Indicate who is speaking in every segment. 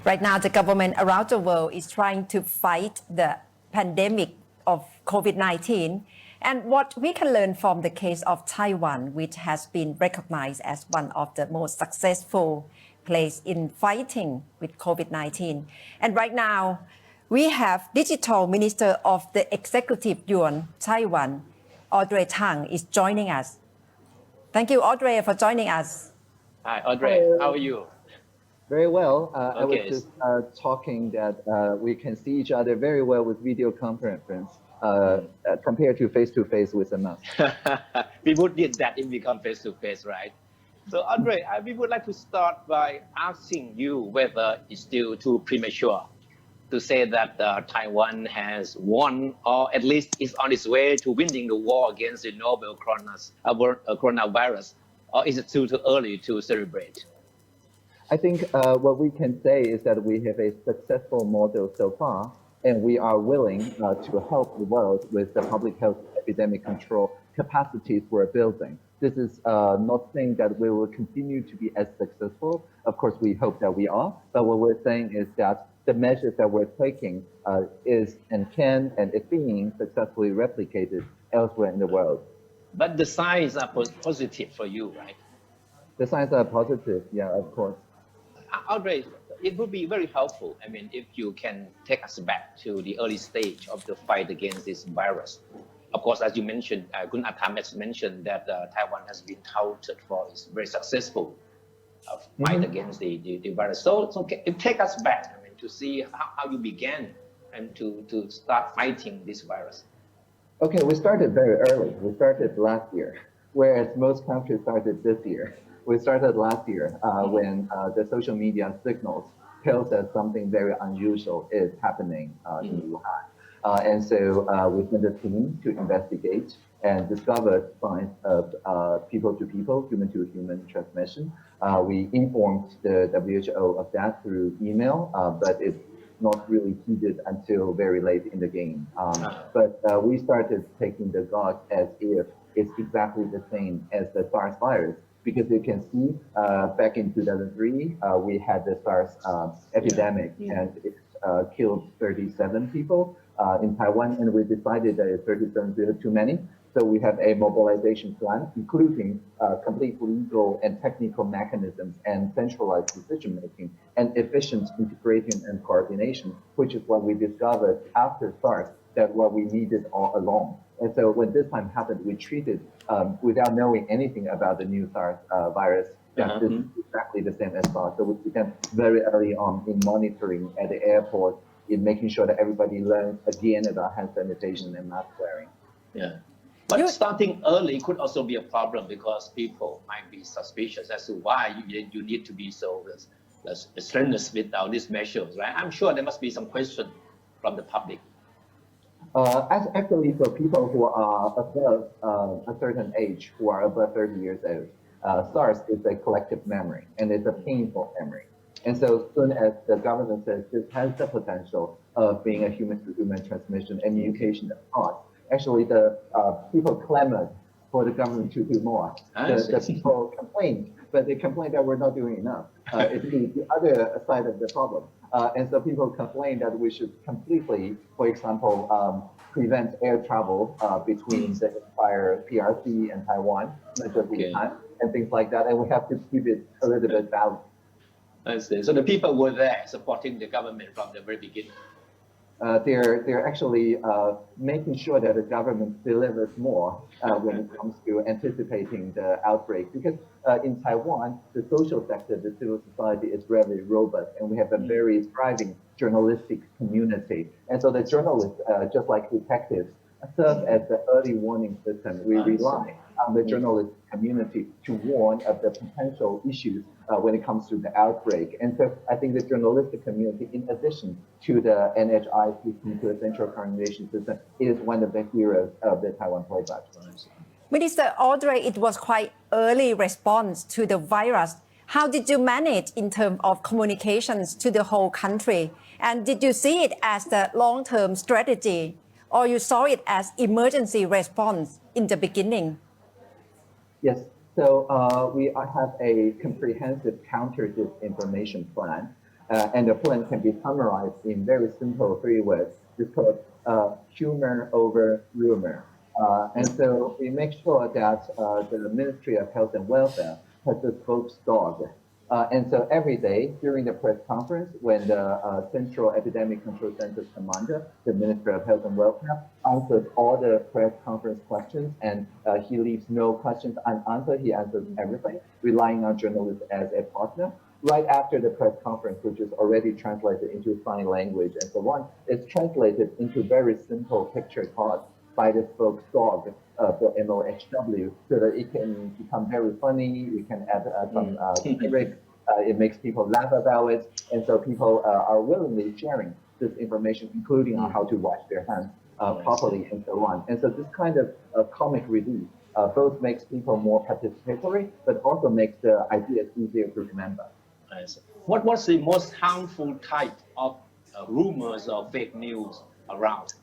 Speaker 1: Right now, the government around the world is trying to fight the pandemic of COVID-19. And what we can learn from the case of Taiwan, which has been recognized as one of the most successful place in fighting with COVID-19. And right now, we have Digital Minister of the Executive Yuan, Taiwan, Audrey Tang, is joining us. Thank you, Audrey, for joining us.
Speaker 2: Hi, Audrey.
Speaker 3: Hello.
Speaker 2: How are you?
Speaker 3: Very well. I was
Speaker 2: Okay.
Speaker 3: just talking that we can see each other very well with video conference compared to face with a mask.
Speaker 2: We would need that if we come face to face, right? So, Audrey, we would like to start by asking you whether it's still too premature to say that Taiwan has won, or at least is on its way to winning the war against the novel coronavirus, or is it too early to celebrate?
Speaker 3: I think what we can say is that we have a successful model so far, and we are willing to help the world with the public health epidemic control capacities we're building. This is not saying that we will continue to be as successful. Of course, we hope that we are, but what we're saying is that the measures that we're taking is and can and is being successfully replicated elsewhere in the world.
Speaker 2: But the signs are positive for you, right?
Speaker 3: The signs are positive, yeah, of course.
Speaker 2: Audrey, it would be very helpful, if you can take us back to the early stage of the fight against this virus. Of course, as you mentioned, Kun Atam has mentioned that Taiwan has been touted for its very successful fight against the virus. So take us back, to see how you began and to start fighting this virus.
Speaker 3: Okay, we started very early. We started last year, whereas most countries started this year. We started last year when the social media signals tells us something very unusual is happening in Wuhan. And so we sent a team to investigate and discovered signs of people-to-people, human-to-human transmission. We informed the WHO of that through email, but it's not really heeded until very late in the game. But we started taking the gauge as if it's exactly the same as the SARS virus, because you can see back in 2003, we had the SARS epidemic, and it killed 37 people in Taiwan, and we decided that 37 is too many. So we have a mobilization plan, including complete legal and technical mechanisms and centralized decision-making and efficient integration and coordination, which is what we discovered after SARS, that what we needed all along. And so when this time happened, we treated, without knowing anything about the new SARS virus, that this is exactly the same as SARS. So we began very early on in monitoring at the airport, in making sure that everybody learns again about hand sanitation and mask wearing.
Speaker 2: Yeah. But starting early could also be a problem, because people might be suspicious as to why you need to be so strenuous with all these measures, right? I'm sure there must be some question from the public.
Speaker 3: Actually, for people who are above a certain age, who are above 30 years old, SARS is a collective memory, and it's a painful memory. And so as soon as the government says this has the potential of being a human-to-human transmission and mutation of cause, actually the people clamored for the government to do more. The people complained, but they complained that we're not doing enough. It's the other side of the problem. And so people complained that we should completely, for example, prevent air travel between the entire PRC and Taiwan, not just Wuhan, and things like that. And we have to keep it a little bit balanced.
Speaker 2: I see. So the people were there supporting the government from the very beginning.
Speaker 3: They're actually making sure that the government delivers more when it comes to anticipating the outbreak. Because in Taiwan, the social sector, the civil society is very robust, and we have a very thriving journalistic community. And so the journalists, just like detectives, serve as the early warning system. We rely on the journalist community to warn of the potential issues when it comes to the outbreak. And so I think the journalistic community, in addition to the NHI system, to the central coordination system, is one of the heroes of the Taiwan playback.
Speaker 1: Minister Audrey, it was quite early response to the virus. How did you manage in terms of communications to the whole country? And did you see it as the long-term strategy, or you saw it as emergency response in the beginning?
Speaker 3: Yes, so we have a comprehensive counter disinformation plan. And the plan can be summarized in very simple 3 words. It's called humor over rumor. And so we make sure that the Ministry of Health and Welfare has a spokesdog. And so every day during the press conference, when the Central Epidemic Control Center's commander, the Minister of Health and Welfare, answers all the press conference questions, and he leaves no questions unanswered. He answers everything, relying on journalists as a partner. Right after the press conference, which is already translated into sign language and so on, it's translated into very simple picture cards by the spokesdog for MOHW, so that it can become very funny. We can add some lyrics. It makes people laugh about it, and so people are willingly sharing this information, including on how to wash their hands properly and so on. And so this kind of comic relief both makes people more participatory, but also makes the ideas easier to remember.
Speaker 2: What was the most harmful type of rumors or fake news around?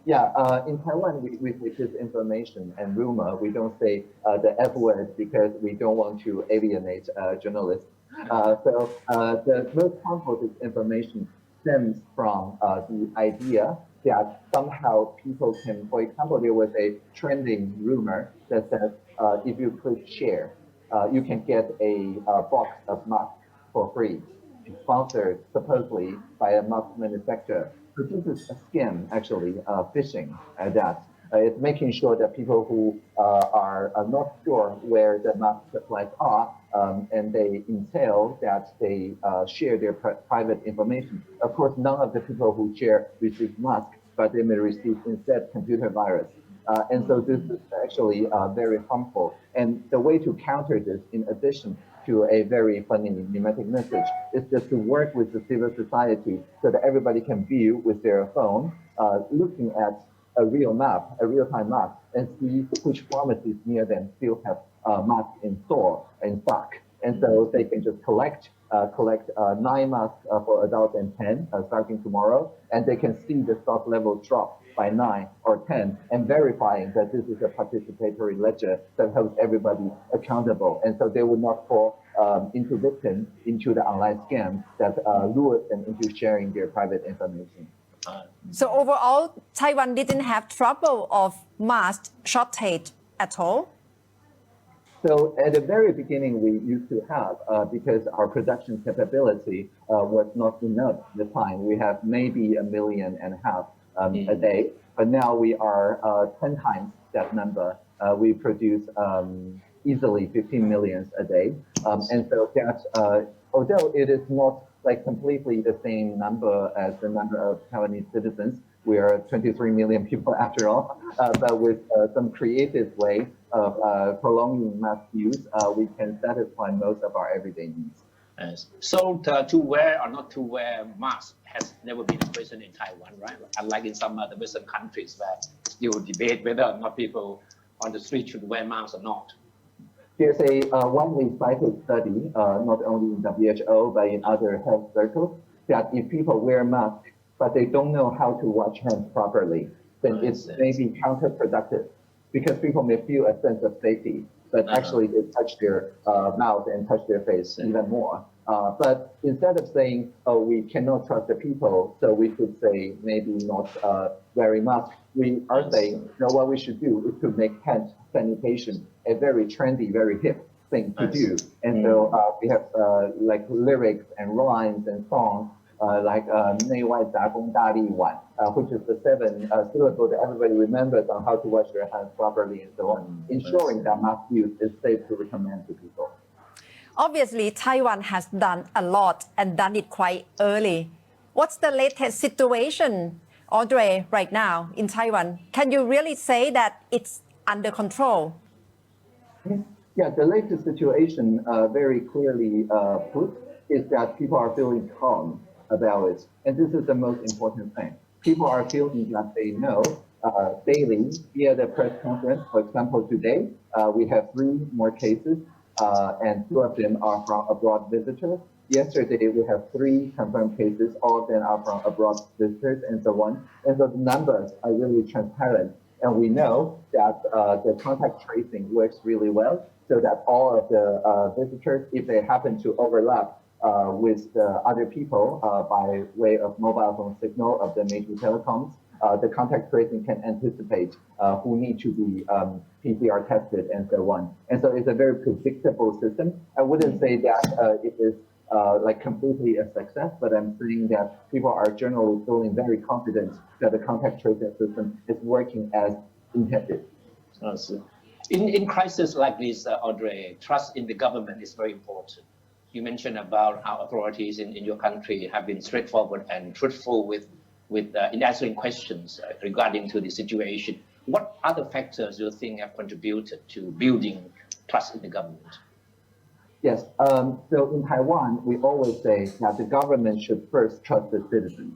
Speaker 3: Yeah, in Taiwan, we say disinformation and rumor. We don't say the F word because we don't want to alienate journalists. So the most harmful disinformation stems from the idea that somehow people can, for example, there was a trending rumor that says if you click share, you can get a box of masks for free, sponsored supposedly by a mask manufacturer. So this is a scam, actually, phishing at that. It's making sure that people who are not sure where the mask supplies are, and they entail that they share their private information. Of course, none of the people who share receive masks, but they may receive instead computer virus. And so this is actually very harmful. And the way to counter this, in addition to a very funny pneumatic message, is just to work with the civil society so that everybody can view with their phone, looking at a real map, a real-time map, and see which pharmacies near them still have masks in store, in stock. And so they can just collect 9 masks for adults and 10 starting tomorrow, and they can see the stock level drop by 9 or 10, and verifying that this is a participatory ledger that holds everybody accountable. And so they will not fall into the online scam that lures them into sharing their private information.
Speaker 1: So overall, Taiwan didn't have trouble of mask shortage at all?
Speaker 3: So at the very beginning, we used to have, because our production capability was not enough at the time. We have maybe 1.5 million a day, but now we are 10 times that number. We produce easily 15 million a day. And so that, although it is not like completely the same number as the number of Taiwanese citizens, we are 23 million people after all, but with some creative way of prolonging mass use, we can satisfy most of our everyday needs.
Speaker 2: Yes. So to wear or not to wear masks has never been a question in Taiwan, right? Unlike in some other Western countries where still debate whether or not people on the street should wear masks or not.
Speaker 3: There's a widely cited study, not only in WHO, but in other health circles, that if people wear masks, but they don't know how to wash hands properly, then it's maybe counterproductive, because people may feel a sense of safety, but actually they touch their mouth and touch their face even more. But instead of saying, oh, we cannot trust the people, so we should say maybe not wearing masks, we are saying, no, what we should do is to make hand sanitation a very trendy, very hip thing to do. And so we have like lyrics and rhymes and songs like 内外杂工大力碗, which is the 7 syllables that everybody remembers on how to wash their hands properly and so on, ensuring that mask use is safe to recommend to people.
Speaker 1: Obviously, Taiwan has done a lot and done it quite early. What's the latest situation, Audrey, right now in Taiwan? Can you really say that it's under control?
Speaker 3: Yeah, the latest situation very clearly put is that people are feeling calm about it. And this is the most important thing. People are feeling that they know daily via the press conference. For example, today, we have 3 more cases, and 2 of them are from abroad visitors. Yesterday, we have 3 confirmed cases. All of them are from abroad visitors and so on. And so the numbers are really transparent. And we know that the contact tracing works really well, so that all of the visitors, if they happen to overlap with the other people by way of mobile phone signal of the major telecoms. The contact tracing can anticipate who need to be PCR tested and so on. And so it's a very predictable system. I wouldn't say that it is like completely a success, but I'm saying that people are generally feeling very confident that the contact tracing system is working as intended.
Speaker 2: In crisis like this, Audrey, trust in the government is very important. You mentioned about how authorities in your country have been straightforward and truthful in answering questions regarding to the situation. What other factors do you think have contributed to building trust in the government?
Speaker 3: Yes. So in Taiwan, we always say that the government should first trust the citizens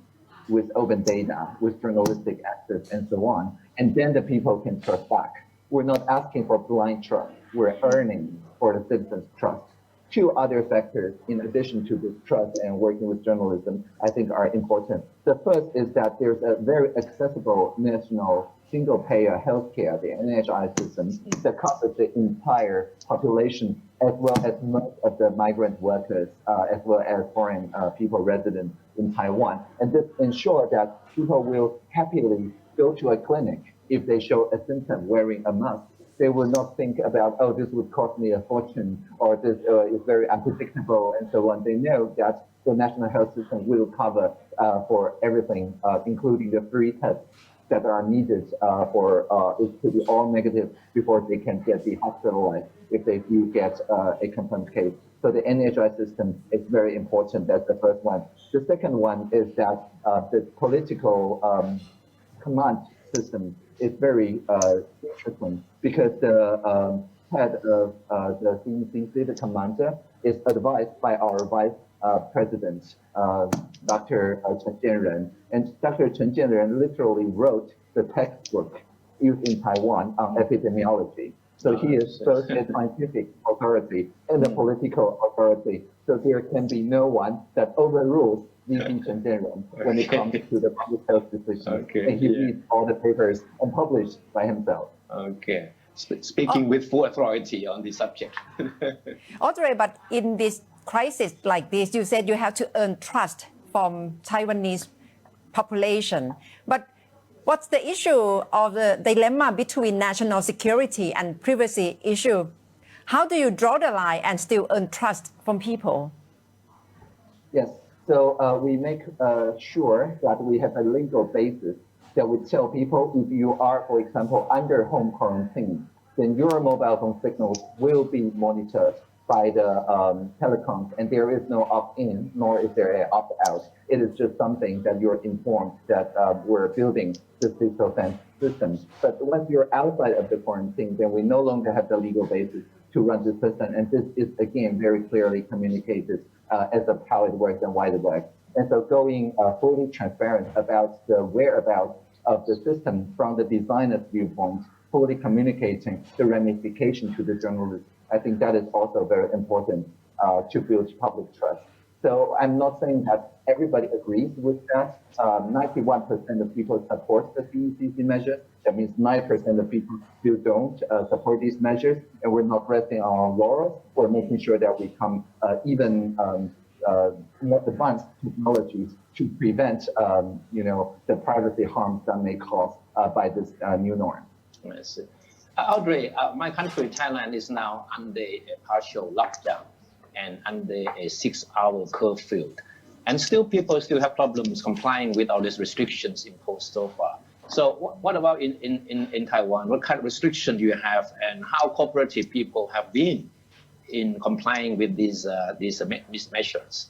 Speaker 3: with open data, with journalistic access, and so on, and then the people can trust back. We're not asking for blind trust. We're earning for the citizens' trust. Two other factors, in addition to this trust and working with journalism, I think are important. The first is that there's a very accessible national single-payer healthcare, the NHI system, that covers the entire population, as well as most of the migrant workers, as well as foreign people resident in Taiwan. And this ensures that people will happily go to a clinic if they show a symptom wearing a mask. They will not think about, oh, this would cost me a fortune, or this is very unpredictable, and so on. They know that the national health system will cover for everything, including the free tests that are needed for it to be all negative before they can get the hospitalized if they do get a confirmed case. So the NHI system is very important. That's the first one. The second one is that the political command system is very interesting because the head of the CNCC, the commander, is advised by our vice president, Dr. Chen Jianren. And Dr. Chen Jianren literally wrote the textbook used in Taiwan on epidemiology. So he is both the scientific authority and the political authority. So there can be no one that overrules VP Chen Jianren when it comes to the public health decision. And he reads all the papers and published by himself.
Speaker 2: Okay. Speaking with full authority on the subject.
Speaker 1: Audrey, but in this crisis like this, you said you have to earn trust from Taiwanese population. But what's the issue of the dilemma between national security and privacy issue? How do you draw the line and still earn trust from people?
Speaker 3: Yes. So we make sure that we have a legal basis that would tell people if you are, for example, under home quarantine, then your mobile phone signals will be monitored by the telecoms, and there is no opt-in, nor is there an opt-out. It is just something that you're informed that we're building this digital fence system. But once you're outside of the quarantine, then we no longer have the legal basis to run the system, and this is, again, very clearly communicated as of how it works and why it works. And so going fully transparent about the whereabouts of the system from the designer's viewpoint, fully communicating the ramification to the journalists, I think that is also very important to build public trust. So I'm not saying that everybody agrees with that. 91% of people support the CECC measure. That means 9% of people still don't support these measures, and we're not resting on our laurels. We're making sure that we come even more advanced technologies to prevent, the privacy harms that may cause by this new norm.
Speaker 2: Yes. Audrey, my country, Thailand, is now under a partial lockdown and under a 6-hour curfew. And still, people still have problems complying with all these restrictions imposed so far. So what about in Taiwan? What kind of restriction do you have, and how cooperative people have been in complying with these measures?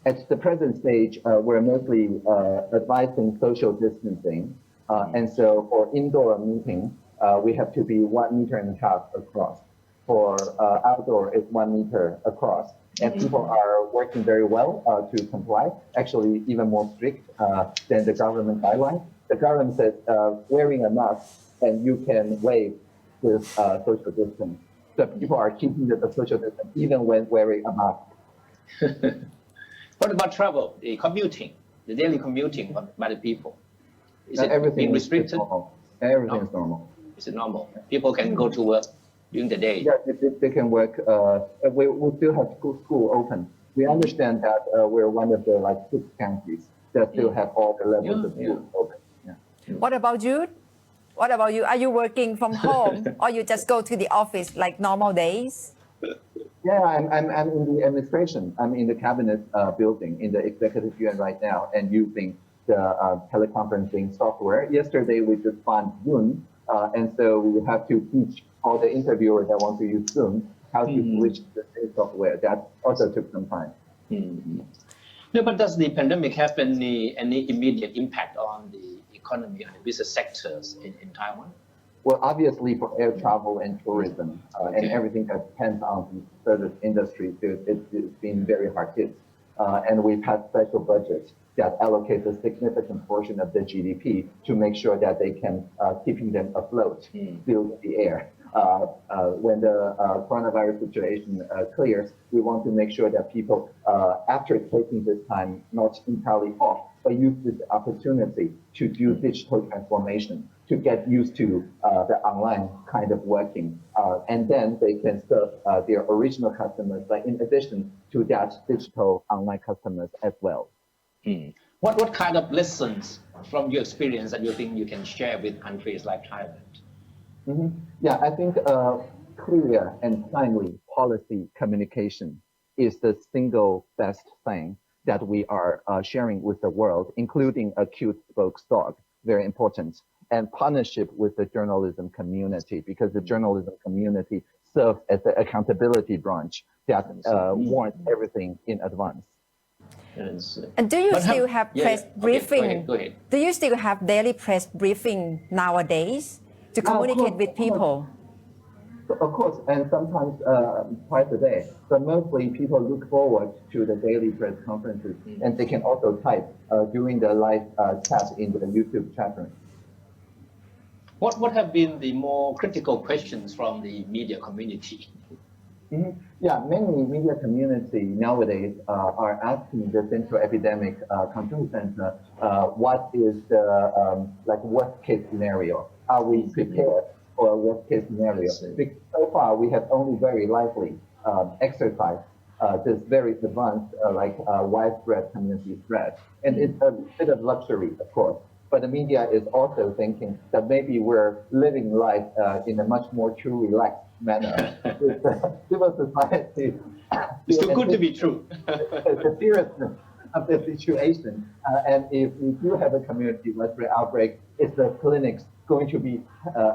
Speaker 3: At the present stage, we're mostly advising social distancing. And so for indoor meetings, we have to be 1.5 meters across. For outdoor, it's 1 meter across. And people are working very well to comply, actually even more strict than the government guidelines. The government says wearing a mask and you can waive this social distance. So people are keeping the social distance even when wearing a mask.
Speaker 2: What about travel, the commuting, the daily commuting by the people? Is it
Speaker 3: everything
Speaker 2: being restricted?
Speaker 3: Everything is normal.
Speaker 2: Is it normal? People can go to work during the day?
Speaker 3: Yeah, they can work. We still have school open. We understand that we're one of the like 6 countries that still have all the levels of schools open. Yeah.
Speaker 1: What about you? What about you? Are you working from home or you just go to the office like normal days?
Speaker 3: Yeah, I'm in the administration. I'm in the cabinet building in the executive yuan right now and using the teleconferencing software. Yesterday we just found Yuan, and so we have to teach all the interviewers that want to use Zoom how to switch the same software. That also took some time.
Speaker 2: No, but does the pandemic have any immediate impact on the economy and the business sectors in Taiwan?
Speaker 3: Well, obviously for air travel and tourism and everything that depends on the service industry, it's been very hard hit. And we've had special budgets that allocate a significant portion of the GDP to make sure that they can keeping them afloat, still in the air. When the coronavirus situation clears, we want to make sure that people, after taking this time, not entirely off, but use this opportunity to do digital transformation, to get used to the online kind of working. And then they can serve their original customers, but in addition to that, digital online customers as well.
Speaker 2: What kind of lessons from your experience that you think you can share with countries like Thailand?
Speaker 3: Yeah, I think clear and timely policy communication is the single best thing that we are sharing with the world, including a cute spokesdog, very important, and partnership with the journalism community, because the journalism community serves as the accountability branch that warns everything in advance.
Speaker 1: And do you still have press briefing?
Speaker 2: Go ahead.
Speaker 1: Do you still have daily press briefing nowadays to communicate with people?
Speaker 3: Of course, and sometimes twice a day. But mostly people look forward to the daily press conferences, and they can also type during the live chat in the YouTube chat room.
Speaker 2: What have been the more critical questions from the media community?
Speaker 3: Yeah, many media community nowadays are asking the Central Epidemic Control Center what is the worst case scenario? Are we prepared for a worst case scenario? Because so far we have only very lightly exercised this very advanced widespread community spread, and it's a bit of luxury, of course. But the media is also thinking that maybe we're living life in a much more true, relaxed manner. Civil society.
Speaker 2: It's too good to be true.
Speaker 3: The seriousness of the situation, and if we do have a community widespread outbreak, is the clinics going to be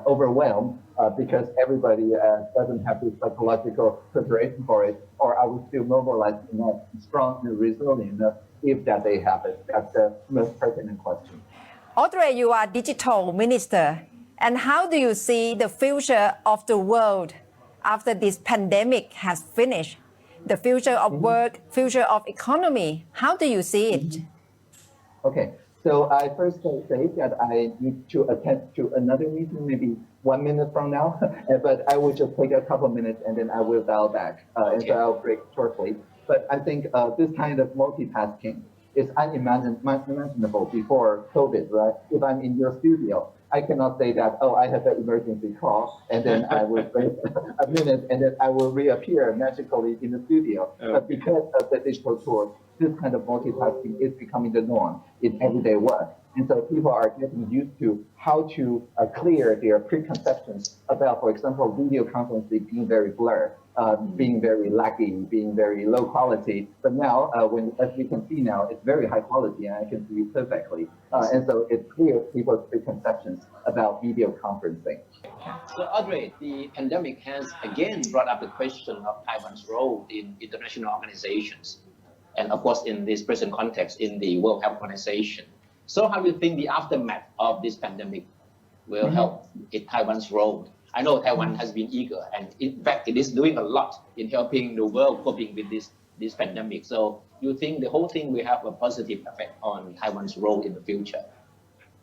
Speaker 3: overwhelmed because everybody doesn't have the psychological preparation for it, or are we still mobilized enough, strong and resilient enough if that day happens? That's the most pertinent question.
Speaker 1: Audrey, you are digital minister. And how do you see the future of the world after this pandemic has finished? The future of work, future of economy, how do you see it?
Speaker 3: Okay, so I first say that I need to attend to another meeting maybe 1 minute from now, but I will just take a couple minutes and then I will dial back, and so I'll break shortly. But I think this kind of multitasking is unimaginable before COVID, right? If I'm in your studio, I cannot say that, oh, I have an emergency call, and then I will wait a minute, and then I will reappear magically in the studio. But because of the digital tools, this kind of multitasking is becoming the norm in everyday work. And so people are getting used to how to clear their preconceptions about, for example, video conferencing being very blurred, being very laggy, being very low quality. But now, as we can see now, it's very high quality, and I can see it perfectly. And so it clears people's preconceptions about video conferencing.
Speaker 2: So, Audrey, the pandemic has again brought up the question of Taiwan's role in international organizations, and of course, in this present context, in the World Health Organization. So how do you think the aftermath of this pandemic will help in Taiwan's role? I know Taiwan has been eager, and in fact, it is doing a lot in helping the world coping with this pandemic. So you think the whole thing will have a positive effect on Taiwan's role in the future?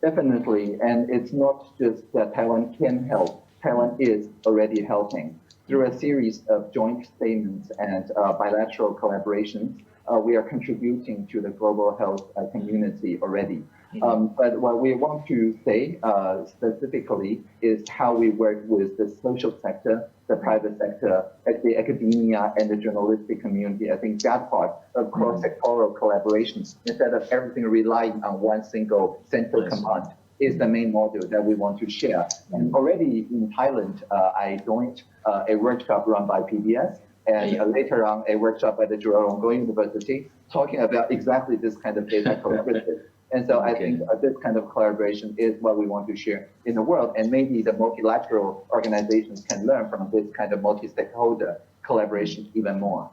Speaker 3: Definitely, and it's not just that Taiwan can help. Taiwan is already helping. Through a series of joint statements and bilateral collaborations, we are contributing to the global health community already. But what we want to say specifically is how we work with the social sector the private sector, the academia, and the journalistic community. I think that part of cross-sectoral collaboration, instead of everything relying on one single central command, is the main model that we want to share. And already in Thailand, I joined a workshop run by PBS, and later on a workshop at the Chulalongkorn University talking about exactly this kind of data collaborative. And so I think this kind of collaboration is what we want to share in the world, and maybe the multilateral organizations can learn from this kind of multi-stakeholder collaboration even more.